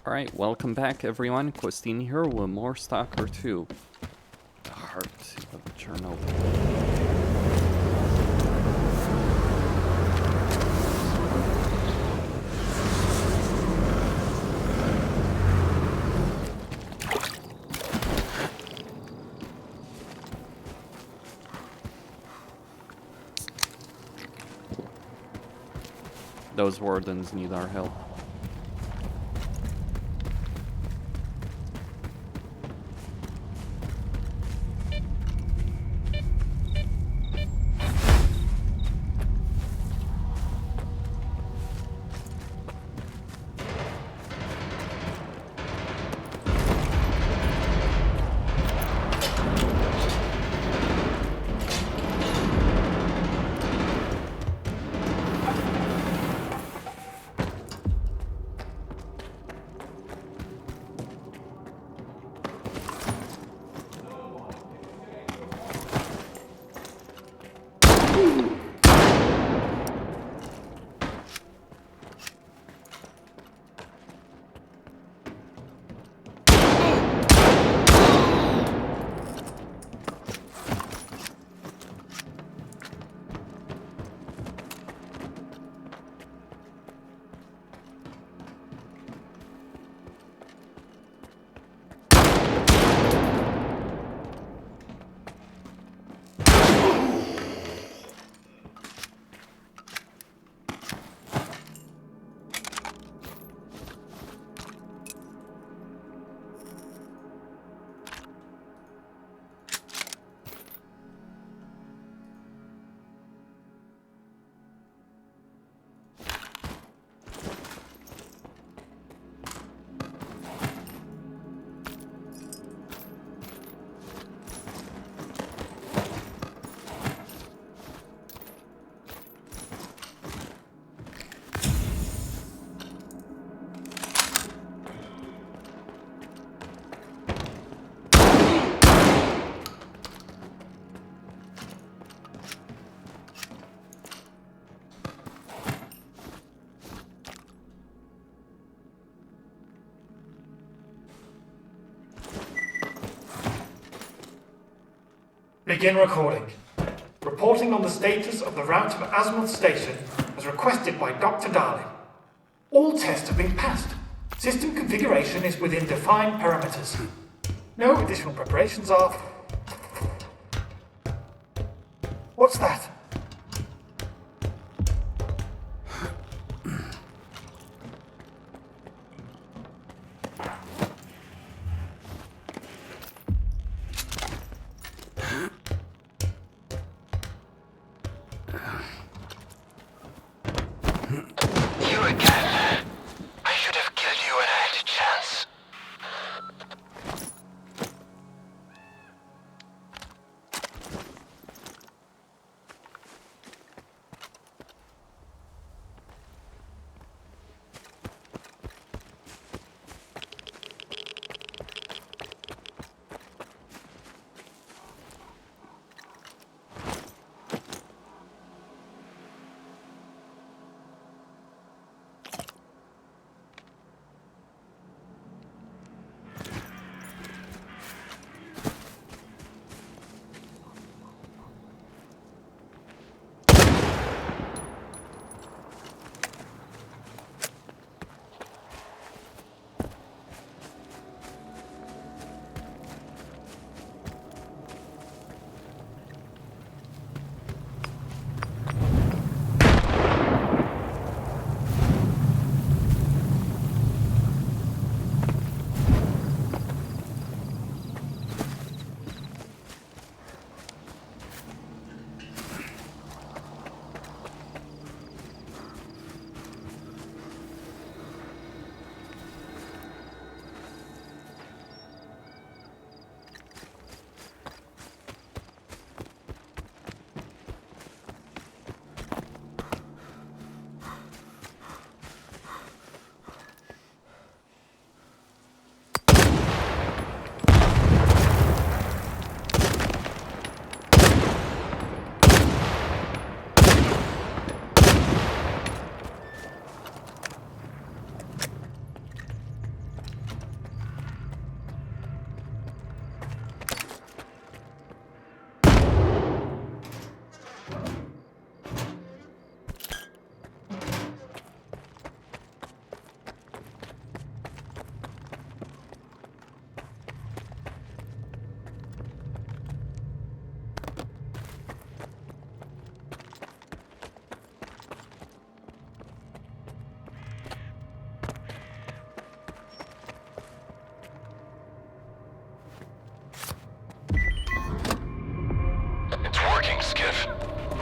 Alright, welcome back everyone. Christine here with more Stalker 2. The heart of Chornobyl. Those wardens need our help. Begin recording. Reporting on the status of the route of Azimuth Station as requested by Dr. Darling. All tests have been passed. System configuration is within defined parameters. No additional preparations are... What's that?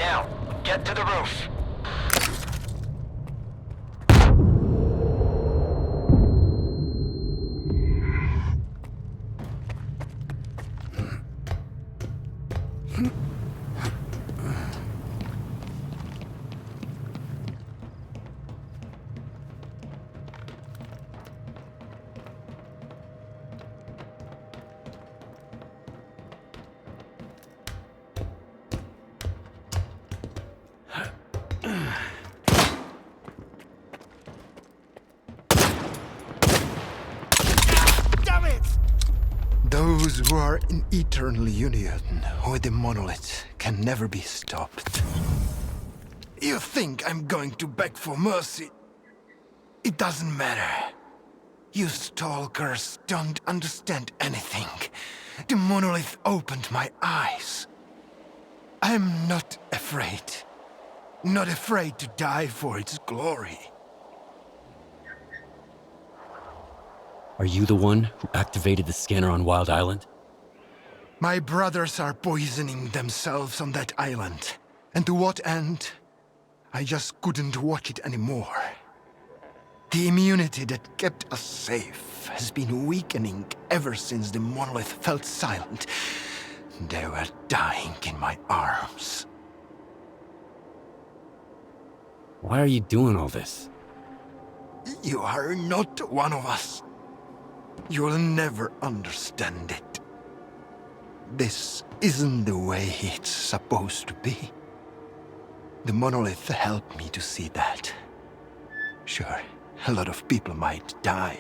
Now, get to the roof. Those who are in eternal union with the monolith can never be stopped. You think I'm going to beg for mercy? It doesn't matter. You stalkers don't understand anything. The monolith opened my eyes. I'm not afraid. Not afraid to die for its glory. Are you the one who activated the scanner on Wild Island? My brothers are poisoning themselves on that island. And to what end? I just couldn't watch it anymore. The immunity that kept us safe has been weakening ever since the monolith felt silent. They were dying in my arms. Why are you doing all this? You are not one of us. You'll never understand it. This isn't the way it's supposed to be. The monolith helped me to see that. Sure, a lot of people might die.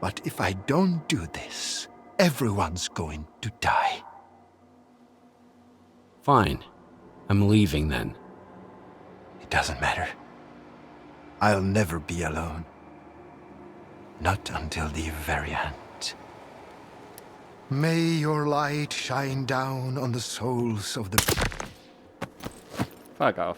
But if I don't do this, everyone's going to die. Fine. I'm leaving then. It doesn't matter. I'll never be alone. Not until the very end. May your light shine down on the souls of the... Fuck off.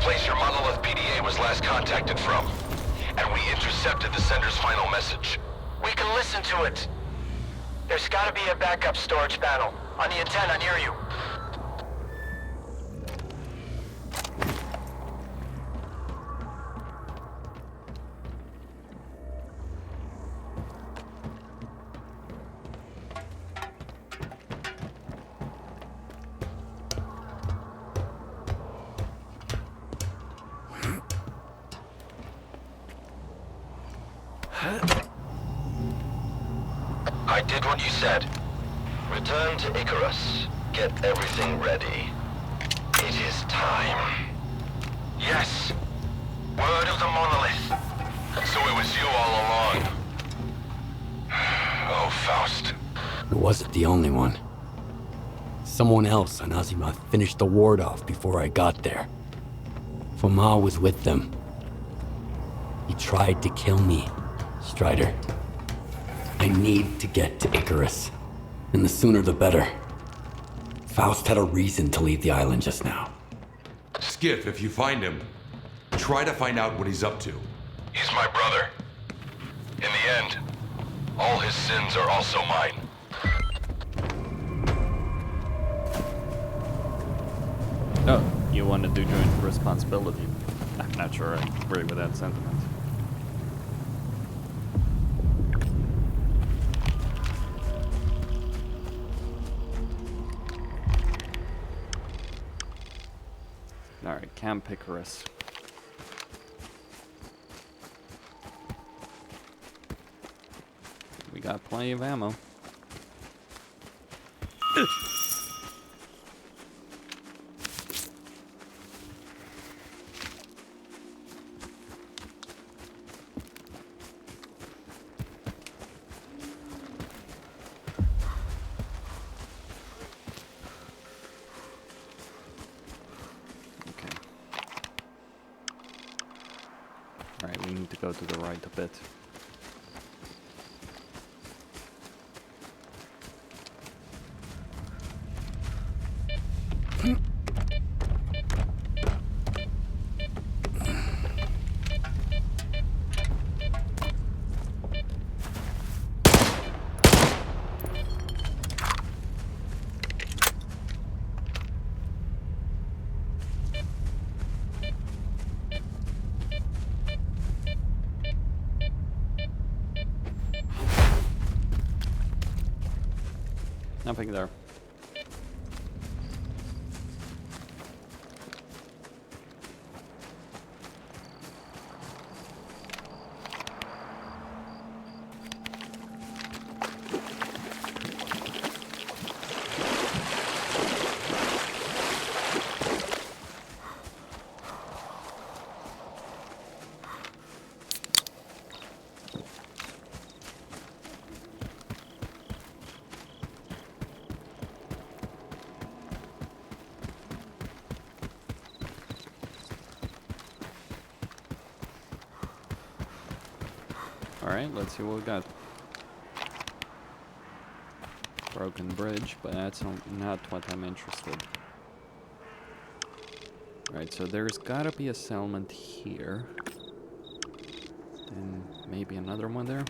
place your monolith PDA was last contacted from. And we intercepted the sender's final message. We can listen to it. There's gotta be a backup storage panel on the antenna near you. I did what you said. Return to Icarus. Get everything ready. It is time. Yes. Word of the monolith. So it was you all along. Oh, Faust. It wasn't the only one. Someone else on Azimuth finished the ward off before I got there. Foma was with them. He tried to kill me, Strider. I need to get to Icarus, and the sooner the better. Faust had a reason to leave the island just now. Skif, if you find him, try to find out what he's up to. He's my brother. In the end, all his sins are also mine. Oh, you want to do joint responsibility. I'm not sure I agree with that sentiment. Alright, Camp Icarus. We got plenty of ammo. Alright, we need to go to the right a bit. Nothing there. Alright, let's see what we got. Broken bridge, but that's not what I'm interested. Alright, so there's gotta be a settlement here. And maybe another one there.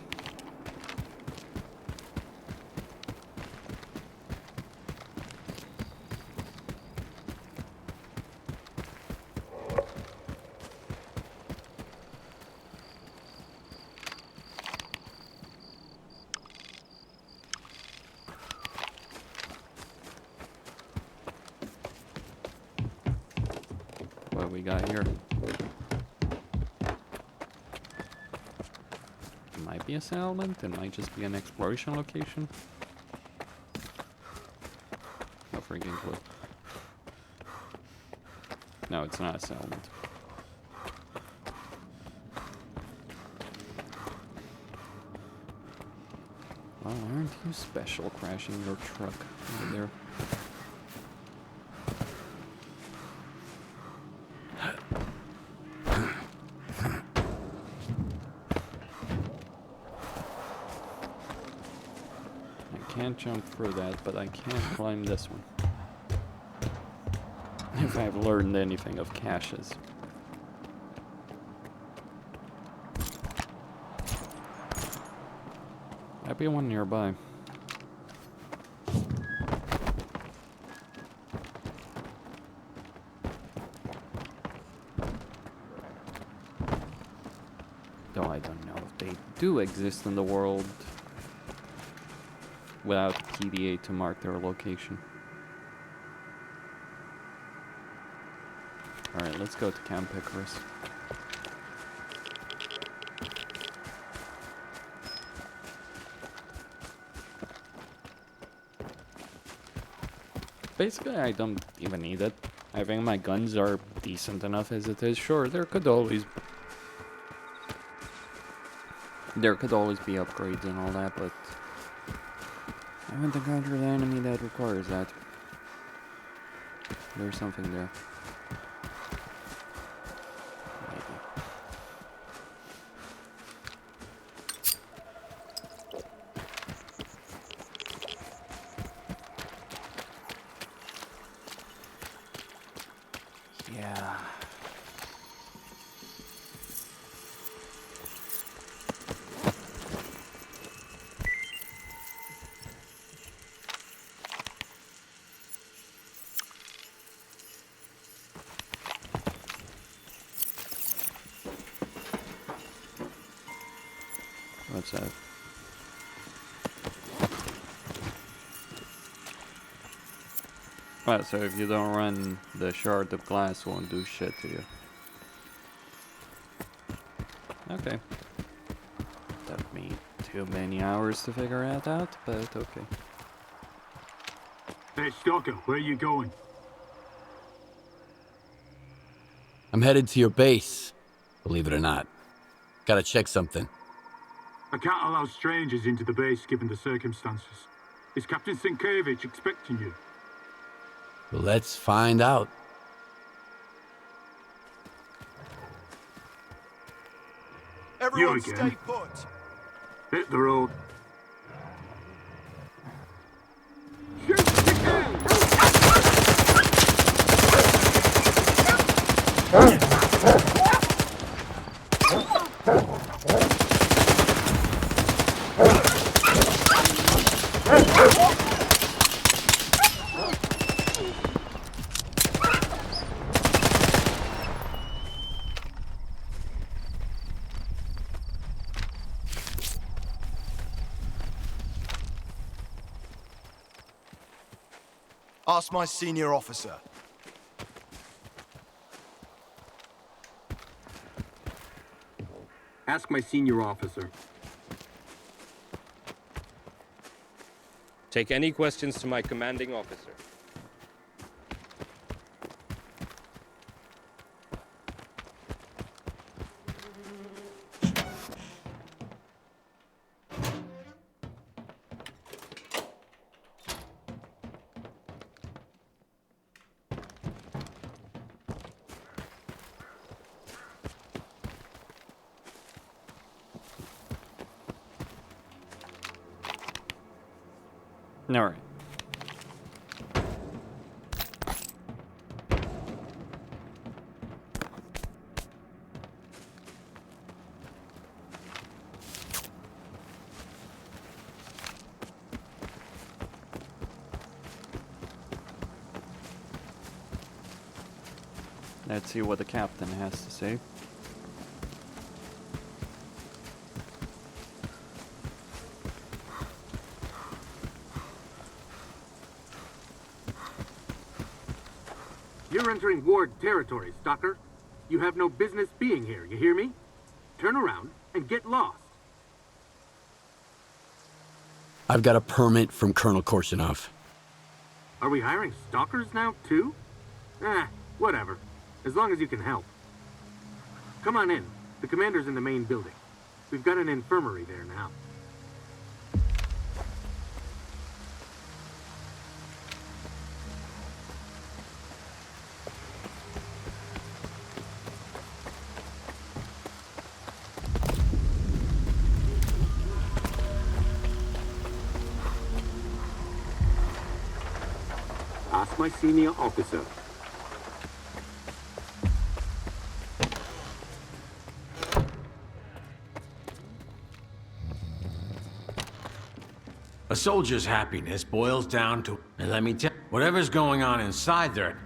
What we got here? It might be a settlement, it might just be an exploration location. No freaking clue. No, it's not a settlement. Well, aren't you special crashing your truck over there? Can't jump through that, but I can climb this one. If I've learned anything of caches. Might be one nearby. Though I don't know if they do exist in the world without PDA to mark their location. Alright, let's go to Camp Icarus. Basically, I don't even need it. I think my guns are decent enough as it is. Sure, there could always be upgrades and all that, but I haven't encountered an enemy that requires that. there's something there. Maybe. Yeah. What's that? Well, so if you don't run, the shard of glass won't do shit to you. Okay. Took me too many hours to figure it out, but okay. Hey, Stalker, where are you going? I'm headed to your base, believe it or not. Gotta check something. I can't allow strangers into the base given the circumstances. Is Captain Sienkiewicz expecting you? Let's find out. Everyone again. stay put. Hit the road. Ask my senior officer. Ask my senior officer. Take any questions to my commanding officer. All right. Let's see what the captain has to say. You're entering Ward territory, Stalker. You have no business being here, you hear me? Turn around and get lost. I've got a permit from Colonel Korshunov. Are we hiring stalkers now, too? Whatever. As long as you can help. Come on in. The commander's in the main building. We've got an infirmary there now. Ask my senior officer. A soldier's happiness boils down to, and let me tell you, whatever's going on inside there.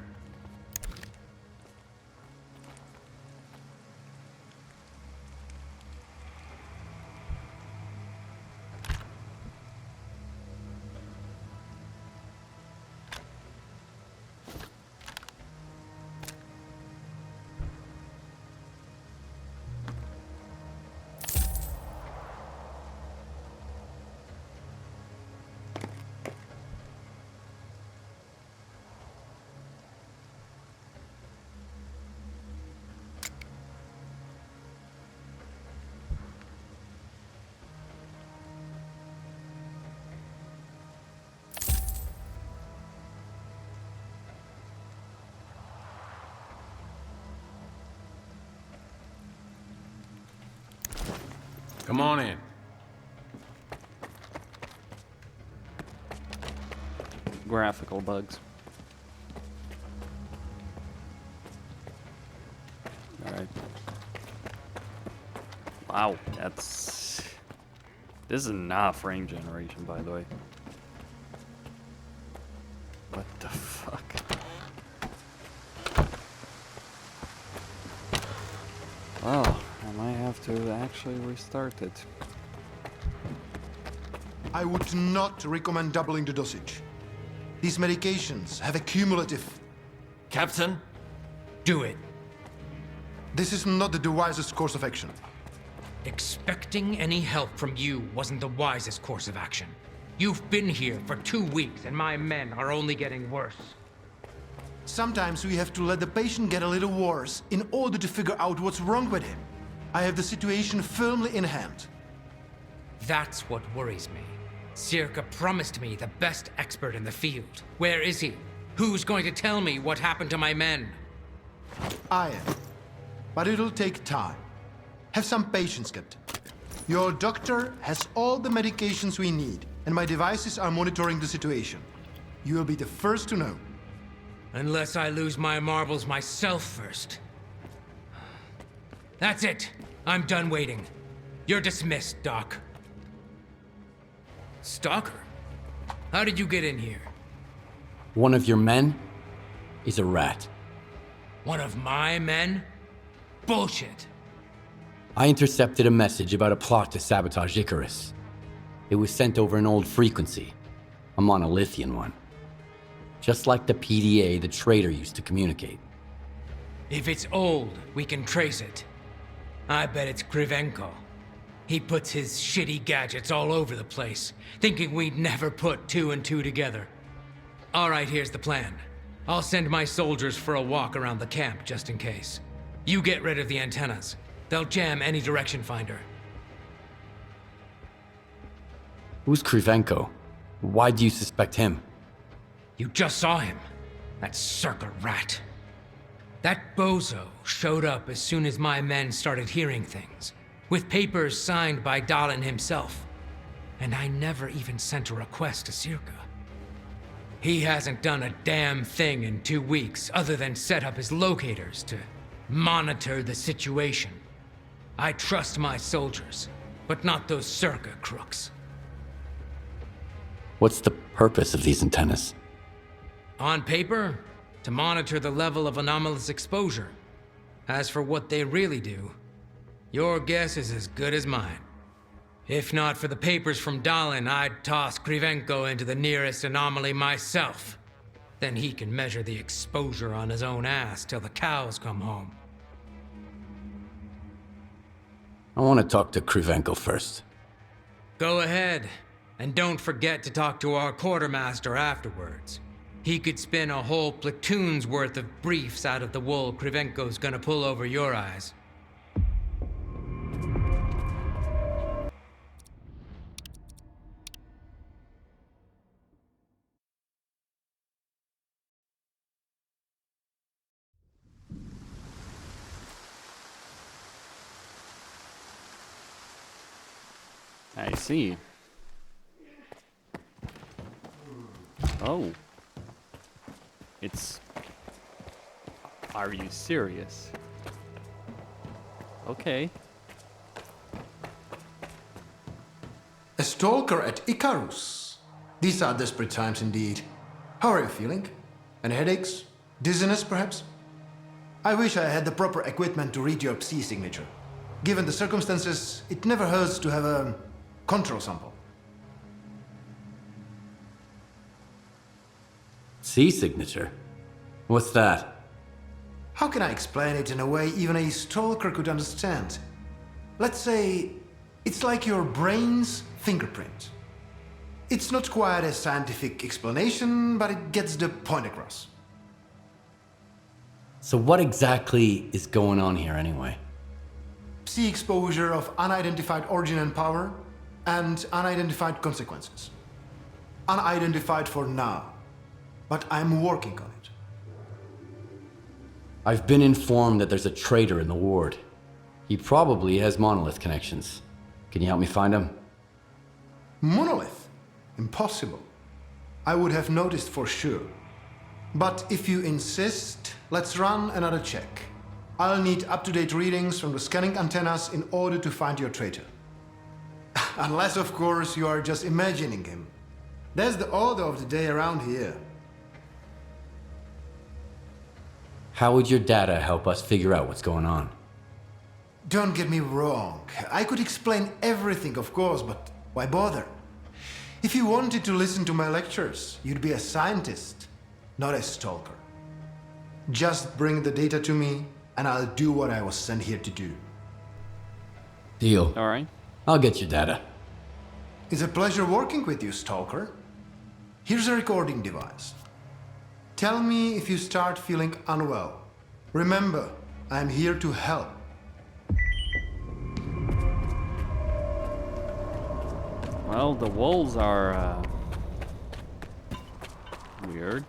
Come on in. Graphical bugs. Alright. Wow, that's... This is not frame generation, by the way. What the fuck? Oh, I might have to actually restart it. I would not recommend doubling the dosage. These medications have a cumulative... Captain? Do it. This is not the wisest course of action. Expecting any help from you wasn't the wisest course of action. You've been here for 2 weeks, and my men are only getting worse. Sometimes we have to let the patient get a little worse in order to figure out what's wrong with him. I have the situation firmly in hand. That's what worries me. Circa promised me the best expert in the field. Where is he? Who's going to tell me what happened to my men? I am. But it'll take time. Have some patience, Captain. Your doctor has all the medications we need, and my devices are monitoring the situation. You will be the first to know. Unless I lose my marbles myself first. That's it. I'm done waiting. You're dismissed, Doc. Stalker? How did you get in here? One of your men is a rat. One of my men? Bullshit. I intercepted a message about a plot to sabotage Icarus. It was sent over an old frequency, a monolithian one. Just like the PDA the traitor used to communicate. If it's old, we can trace it. I bet it's Krivenko. He puts his shitty gadgets all over the place, thinking we'd never put 2 and 2 together. All right, here's the plan. I'll send my soldiers for a walk around the camp, just in case. You get rid of the antennas. They'll jam any direction finder. Who's Krivenko? Why do you suspect him? You just saw him. That circa rat. That bozo showed up as soon as my men started hearing things, with papers signed by Dahlen himself. And I never even sent a request to Circa. He hasn't done a damn thing in 2 weeks other than set up his locators to monitor the situation. I trust my soldiers, but not those Circa crooks. What's the purpose of these antennas? On paper, to monitor the level of anomalous exposure. As for what they really do, your guess is as good as mine. If not for the papers from Dahlen, I'd toss Krivenko into the nearest anomaly myself. Then he can measure the exposure on his own ass till the cows come home. I want to talk to Krivenko first. Go ahead, and don't forget to talk to our quartermaster afterwards. He could spin a whole platoon's worth of briefs out of the wool Krivenko's gonna pull over your eyes. I see. Oh. It's... Are you serious? Okay. A stalker at Icarus. These are desperate times indeed. How are you feeling? Any headaches? Dizziness, perhaps? I wish I had the proper equipment to read your Psi signature. Given the circumstances, it never hurts to have a control sample. Psi signature? What's that? How can I explain it in a way even a stalker could understand? Let's say it's like your brain's fingerprint. It's not quite a scientific explanation, but it gets the point across. So what exactly is going on here anyway? Psi exposure of unidentified origin and power, and unidentified consequences. Unidentified for now, but I'm working on it. I've been informed that there's a traitor in the ward. He probably has monolith connections. Can you help me find him? Monolith? Impossible. I would have noticed for sure. But if you insist, let's run another check. I'll need up-to-date readings from the scanning antennas in order to find your traitor. Unless, of course, you are just imagining him. That's the order of the day around here. How would your data help us figure out what's going on? Don't get me wrong. I could explain everything, of course, but why bother? If you wanted to listen to my lectures, you'd be a scientist, not a stalker. Just bring the data to me, and I'll do what I was sent here to do. Deal. All right. I'll get your data. It's a pleasure working with you, Stalker. Here's a recording device. Tell me if you start feeling unwell. Remember, I'm here to help. Well, the walls are weird.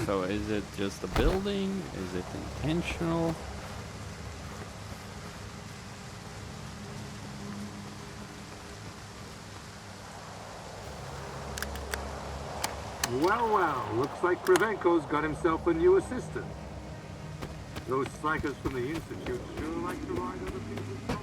So is it just a building? Is it intentional? Well, well, looks like Krivenko's got himself a new assistant. Those psychos from the Institute sure like to ride other people's boats.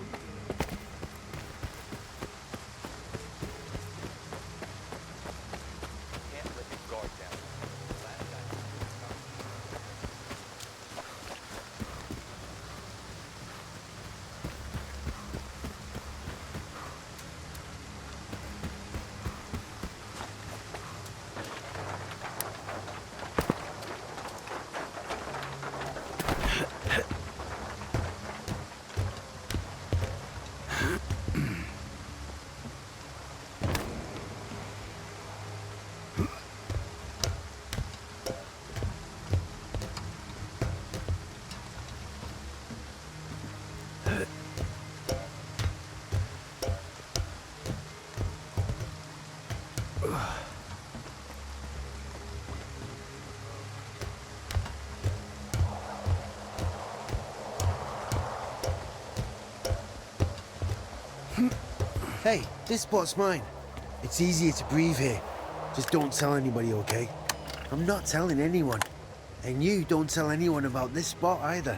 Hey, this spot's mine. It's easier to breathe here. Just don't tell anybody, okay? I'm not telling anyone. And you don't tell anyone about this spot either.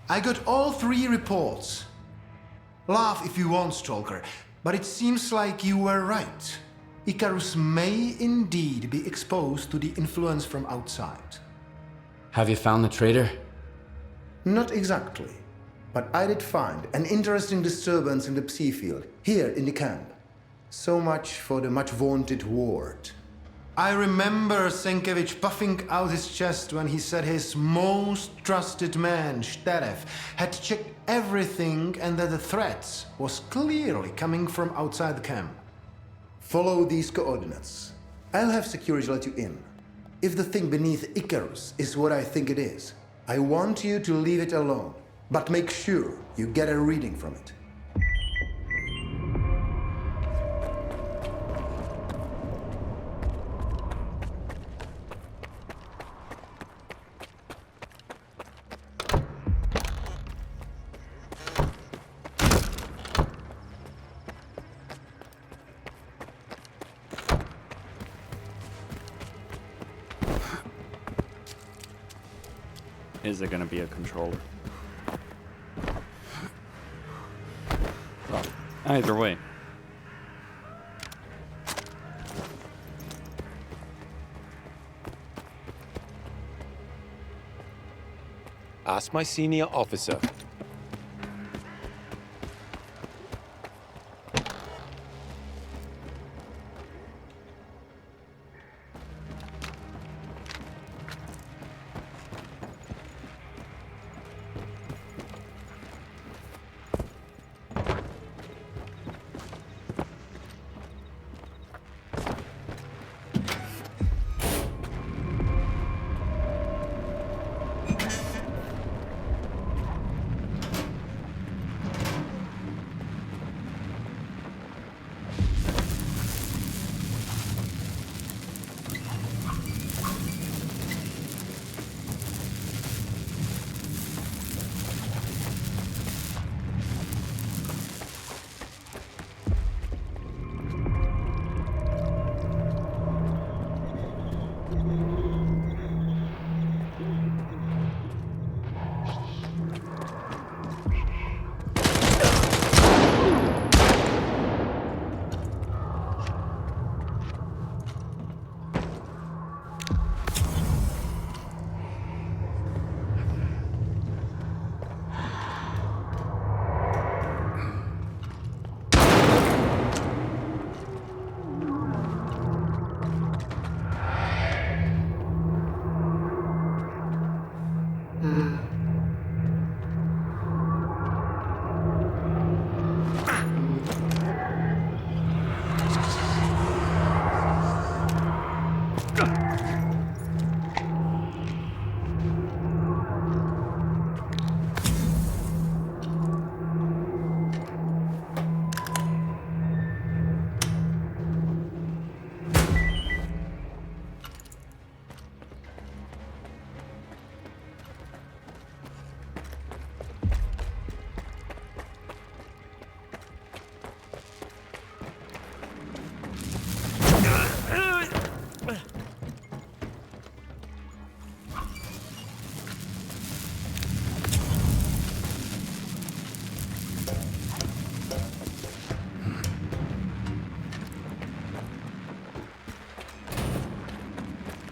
I got all 3 reports. Laugh if you want, Stalker, but it seems like you were right. Icarus may indeed be exposed to the influence from outside. Have you found the traitor? Not exactly, but I did find an interesting disturbance in the psi field, here in the camp. So much for the much-vaunted ward. I remember Senkevich puffing out his chest when he said his most trusted man, Shteref, had checked everything and that the threat was clearly coming from outside the camp. Follow these coordinates. I'll have security let you in. If the thing beneath Icarus is what I think it is, I want you to leave it alone, but make sure you get a reading from it. Is it gonna be a controller? Well, either way. Ask my senior officer.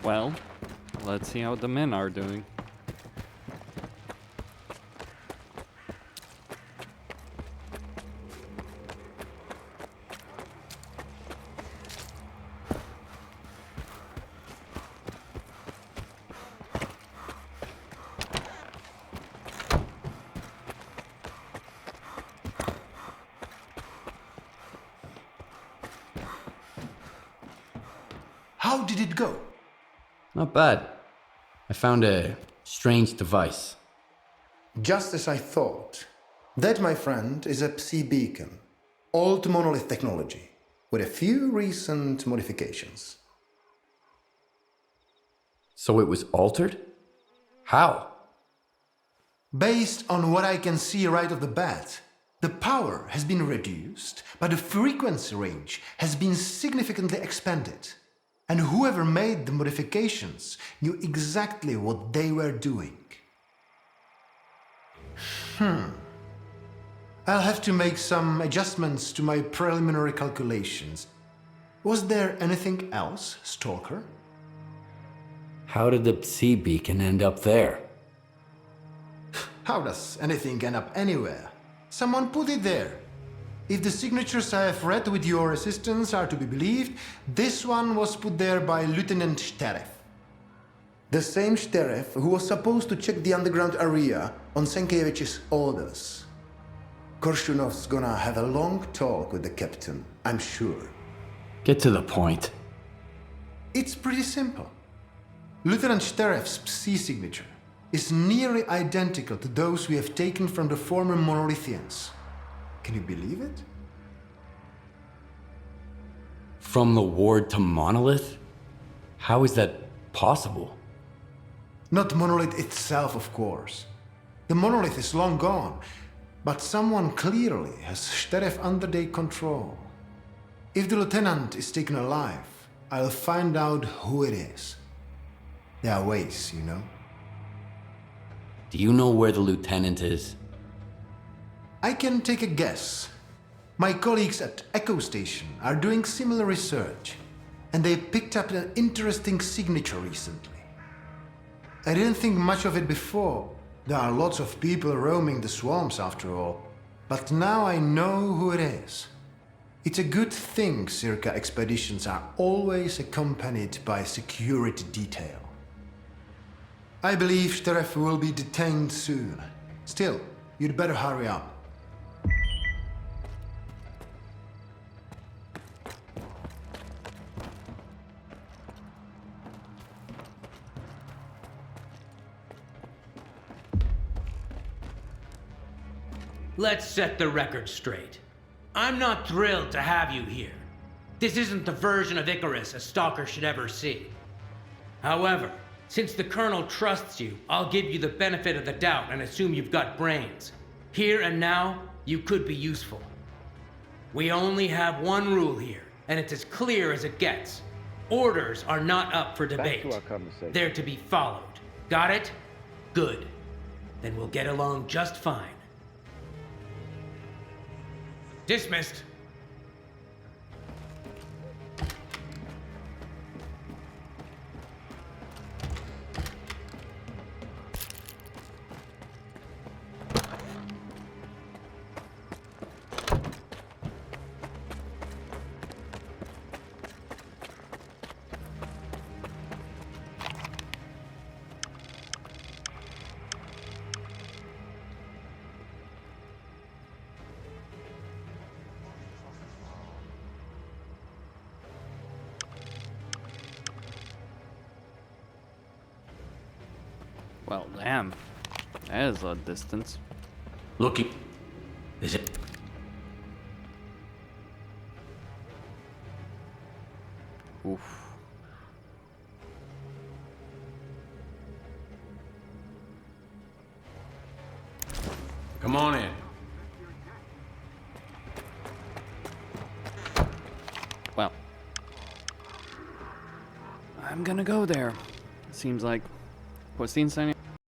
Well, let's see how the men are doing. How did it go? Not bad. I found a strange device. Just as I thought. That, my friend, is a psi beacon. Old monolith technology, with a few recent modifications. So it was altered? How? Based on what I can see right off the bat, the power has been reduced, but the frequency range has been significantly expanded. And whoever made the modifications knew exactly what they were doing. I'll have to make some adjustments to my preliminary calculations. Was there anything else, Stalker? How did the sea beacon end up there? How does anything end up anywhere? Someone put it there. If the signatures I have read with your assistance are to be believed, this one was put there by Lieutenant Sheriff. The same Sheriff who was supposed to check the underground area on Senkiewicz's orders. Korshunov's gonna have a long talk with the captain, I'm sure. Get to the point. It's pretty simple. Lieutenant Sheriff's Psi signature is nearly identical to those we have taken from the former Monolithians. Can you believe it? From the ward to monolith? How is that possible? Not Monolith itself, of course. The Monolith is long gone, but someone clearly has Sheriff under their control. If the Lieutenant is taken alive, I'll find out who it is. There are ways, you know. Do you know where the Lieutenant is? I can take a guess. My colleagues at Echo Station are doing similar research, and they picked up an interesting signature recently. I didn't think much of it before. There are lots of people roaming the swamps after all, but now I know who it is. It's a good thing Circa expeditions are always accompanied by a security detail. I believe Sheriff will be detained soon. Still, you'd better hurry up. Let's set the record straight. I'm not thrilled to have you here. This isn't the version of Icarus a stalker should ever see. However, since the Colonel trusts you, I'll give you the benefit of the doubt and assume you've got brains. Here and now, you could be useful. We only have one rule here, and it's as clear as it gets. Orders are not up for debate. Back to our conversation. They're to be followed. Got it? Good. Then we'll get along just fine. Dismissed. Well, damn. That is a distance. Looky. Is it? Oof. Come on in. Well. I'm gonna go there. Seems like Kostine's signing